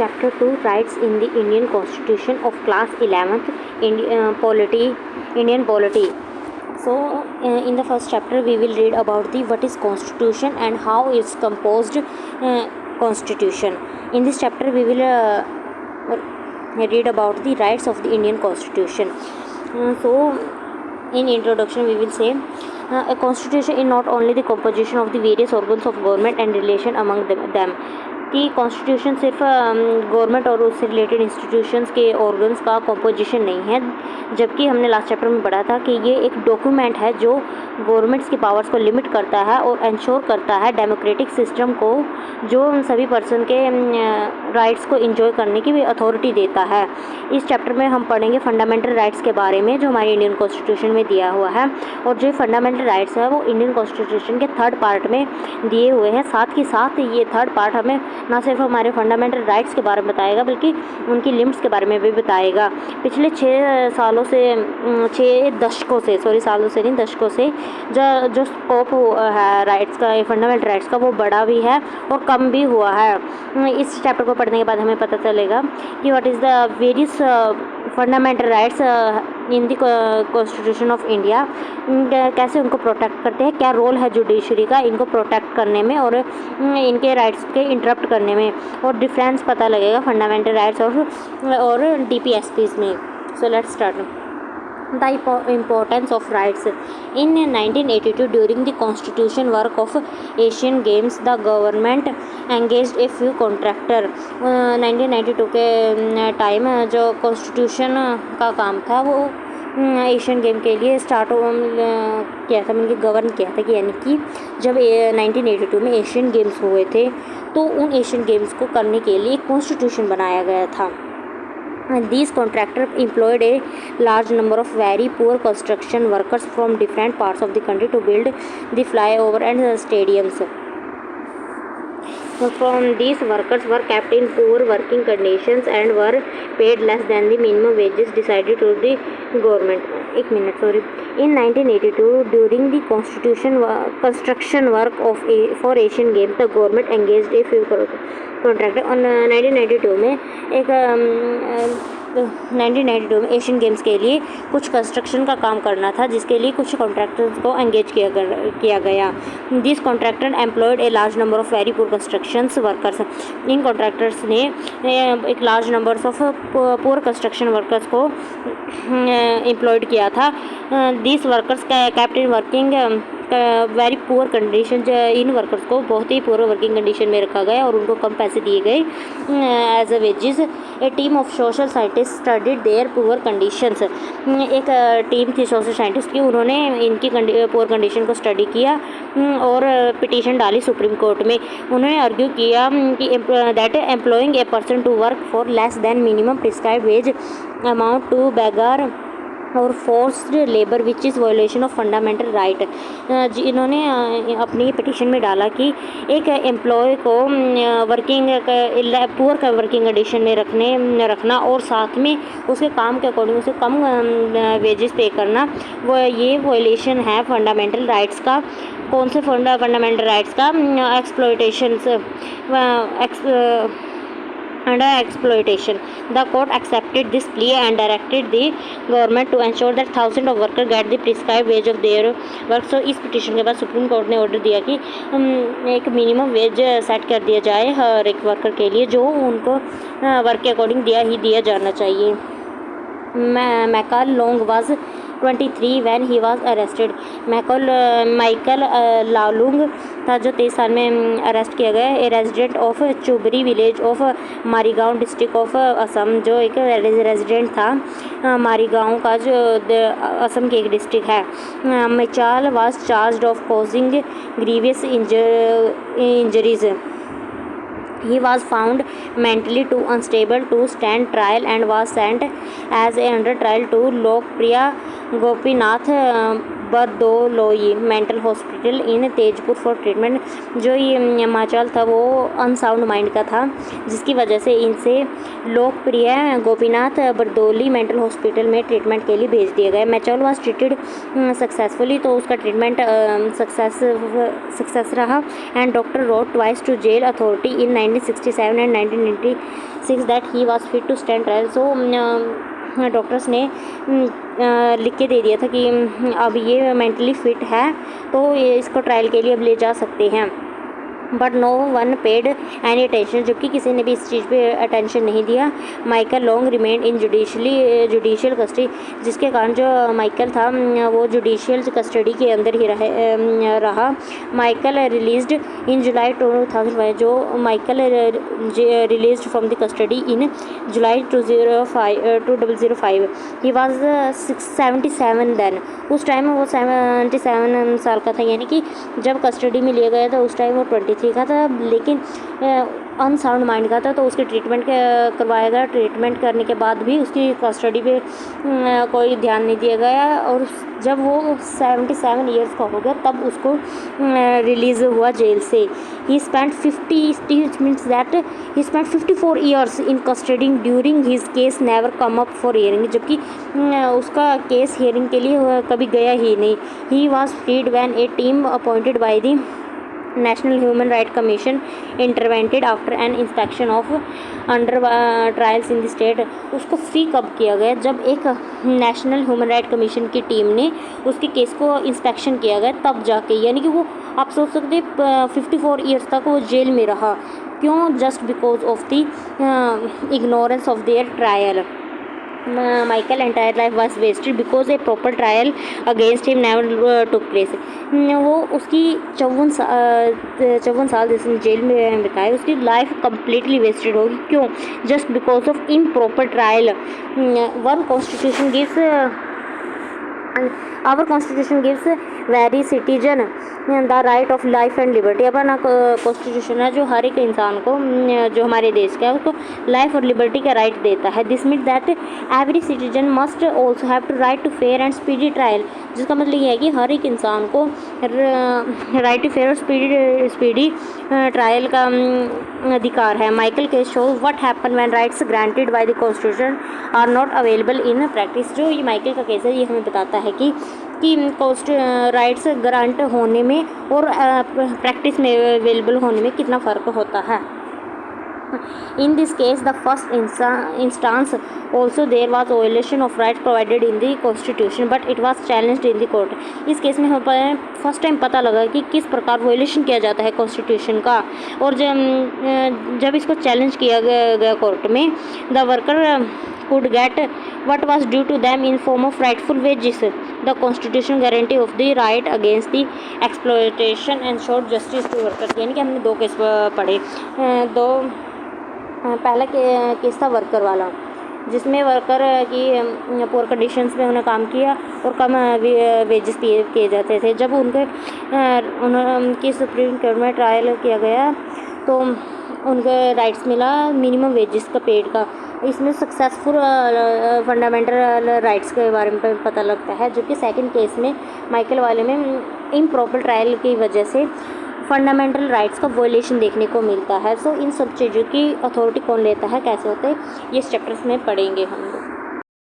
Chapter 2 Rights in the Indian Constitution of Class 11th Indian Polity. So in the first chapter we will read about the what is Constitution and how it's composed Constitution. In this chapter we will read about the rights of the Indian Constitution. So in introduction we will say a constitution is not only the composition of the various organs of government and relation among them कि constitution सिर्फ government और उससे related institutions के organs का composition नहीं है, जबकि हमने लास्ट चैप्टर में पढ़ा था कि ये एक डॉक्यूमेंट है जो गवर्नमेंट्स की पावर्स को लिमिट करता है और इंश्योर करता है डेमोक्रेटिक सिस्टम को, जो सभी पर्सन के राइट्स को एंजॉय करने की भी अथॉरिटी देता है। इस चैप्टर में हम पढ़ेंगे फंडामेंटल राइट्स के बारे में जो हमारे इंडियन कॉन्स्टिट्यूशन में दिया हुआ है, और जो फंडामेंटल राइट्स है वो इंडियन कॉन्स्टिट्यूशन के थर्ड पार्ट में दिए हुए हैं। साथ ही साथ ये थर्ड पार्ट हमें ना सिर्फ हमारे फंडामेंटल राइट्स के बारे में बताएगा बल्कि उनकी लिमिट्स के बारे में भी बताएगा। पिछले 6 दशकों से जो स्कोप है राइट्स का, फंडामेंटल राइट्स का, वो बड़ा भी है और कम भी हुआ है। इस चैप्टर को पढ़ने के बाद हमें पता चलेगा कि what is the various fundamental rights in the constitution of India, कैसे उनको प्रोटेक्ट करते हैं, क्या रोल है जुडिशरी का इनको प्रोटेक्ट करने में और इनके राइट्स के इंटरप्ट करने में, और डिफरेंस पता लगेगा फंडामेंटल राइट्स और DPSPs में। So let's start. The importance of rights. In 1982, during the constitution work of Asian Games, the government engaged a few contractor. 1992 के टाइम जो कॉन्स्टिट्यूशन का काम था वो एशियन गेम के लिए स्टार्ट किया था, मतलब गवर्न किया था कि यानी कि जब 1982 में एशियन गेम्स हुए थे तो उन एशियन गेम्स को करने के लिए एक कॉन्स्टिट्यूशन बनाया गया था। These contractors employed a large number of very poor construction workers from different parts of the country to build the flyover and stadiums. From these workers were kept in poor working conditions and were paid less than the minimum wages decided to the government. In 1982, during the construction work for Asian Games, the government engaged a few contractor. On 1992 में 1992 में Asian games के लिए कुछ construction का काम करना था, जिसके लिए कुछ कॉन्ट्रैक्टर्स को एंगेज किया गया। This contractor employed a large number of very poor constructions workers. In contractors ने एक large number of poor construction workers को एम्प्लॉयड किया था। This workers kept in working very poor condition. In workers को बहुत ही poor working condition में रखा गया और उनको कम पैसे दिए गए as a wages. A team of social scientist studied their poor conditions. एक टीम थी सोशल साइंटिस्ट की, उन्होंने इनकी पुअर कंडीशन को स्टडी किया और पिटीशन डाली सुप्रीम कोर्ट में। उन्होंने आर्ग्यू किया कि that employing a person to work for less than minimum prescribed wage amount to beggar और forced labour which is violation of fundamental right. इन्होंने अपनी पिटीशन में डाला कि एक एम्प्लॉय को पुअर वर्किंग कंडीशन में रखना और साथ में उसके काम के अकॉर्डिंग उसे कम वेजेस पे करना, वो ये वायोलेशन है फंडामेंटल राइट्स का। कौन से फंडामेंटल राइट्स का? Under exploitation. The court accepted this plea and directed the government to ensure that thousands of workers get the prescribed wage of their work. So इस पिटीशन के बाद supreme court ने order दिया कि एक minimum wage set कर दिया जाए हर एक वर्कर के लिए, जो उनको वर्क के अकॉर्डिंग दिया जाना चाहिए। Michael Long was 23 when he was arrested. Michael Lalung था जो 23 साल में अरेस्ट किया गया। A resident of Chubari village of Morigaon district of Assam, जो एक रेजिडेंट था मारीगांव का जो असम की एक डिस्ट्रिक्ट है। Michael was charged of causing grievous injuries. He was found mentally too unstable to stand trial and was sent as a under trial to Lokpriya Gopinath Bardoloi Mental Hospital in Tezpur for treatment. जो ये माचाल था वो unsound mind का था, जिसकी वजह से इनसे लोकप्रिय गोपीनाथ बरदौली मेंटल हॉस्पिटल में ट्रीटमेंट के लिए भेज दिया गया। माचाल वाज ट्रीटेड सक्सेसफुली, तो उसका ट्रीटमेंट सक्सेस रहा। And doctor wrote twice to jail authority in 1967 and 1996 that he was fit to stand trial. So doctors ने लिख के दे दिया था कि अब ये मेंटली फिट है, तो ये इसको ट्रायल के लिए अब ले जा सकते हैं। But no one paid any attention, जबकि किसी ने भी इस चीज़ पे अटेंशन नहीं दिया। Michael long remain in judicial custody, जिसके कारण जो माइकल था वो जुडिशियल कस्टडी के अंदर ही रहा। माइकल रिलीज्ड इन जुलाई 2005, जो Michael released from the custody in July 2005। He was 77 then, उस टाइम वो 77 साल का था, यानी कि जब कस्टडी में लिया गया था उस टाइम वो 23 का था, लेकिन अनसाउंड माइंड का था। तो उसके ट्रीटमेंट करवाया गया। ट्रीटमेंट करने के बाद भी उसकी कस्टडी पे कोई ध्यान नहीं दिया गया, और जब वो 77 ईयर्स का हो गया तब उसको रिलीज़ हुआ जेल से। ही spent 54 years in custody during his case never come up for hearing, जबकि उसका केस हियरिंग के लिए कभी गया ही नहीं। He was freed when a team appointed by the National Human Right Commission intervened after an inspection of under trials in the state. उसको free कब किया गया? जब एक नेशनल ह्यूमन राइट कमीशन की टीम ने उसके केस को इंस्पेक्शन किया गया तब जाके, यानी कि वो आप सोच सकते 54 ईयर्स तक वो जेल में रहा। क्यों? Just because of the ignorance of their trial. Michael entire life was wasted because a proper trial against him never took place। वो उसकी 54 साल जिसने जेल में बिताए, उसकी लाइफ कम्प्लीटली वेस्टेड होगी। क्यों? Just because of improper trial. One constitution gives our constitution gives very citizen the right of life and liberty. अपना कॉन्स्टिट्यूशन है जो हर एक इंसान को, जो हमारे देश का है, उसको लाइफ और लिबर्टी का राइट देता है। This means that every citizen must also have to right to fair and speedy trial, जिसका मतलब ये है कि हर एक इंसान को राइट टू फेयर और स्पीडी ट्रायल का अधिकार है। Michael case show what happen when rights granted by the constitution are not available in practice. जो ये माइकल का केस है ये हमें बताता है कि राइट्स ग्रांट होने में और प्रैक्टिस में अवेलेबल होने में कितना फ़र्क होता है। In this case, the first instance also there was violation of rights provided in the constitution, but it was challenged in the court। इस केस में हमें फर्स्ट टाइम पता लगा कि किस प्रकार वायलेशन किया जाता है कॉन्स्टिट्यूशन का, और जब इसको चैलेंज किया गया कोर्ट में, the worker could get what was due to them in form of rightful wages। The constitution guarantee of the right against the exploitation and showed justice to workers। यानी कि हमने दो केस पढ़े। पहला case था worker वाला, जिसमें worker की पुअर कंडीशंस में उन्हें काम किया और कम वेजेस किए जाते थे। जब उनकी सुप्रीम कोर्ट में ट्रायल किया गया तो उनके राइट्स मिला मिनिमम वेजेस का, पेड का। इसमें सक्सेसफुल फंडामेंटल राइट्स के बारे में पता लगता है, जो कि सेकंड केस में माइकल वाले में इम्प्रॉपर ट्रायल की वजह से फंडामेंटल राइट्स का वायलेशन देखने को मिलता है। सो इन सब चीज़ों की अथॉरिटी कौन लेता है, कैसे होते हैं, ये इस चैप्टर्स में पढ़ेंगे हम लोग।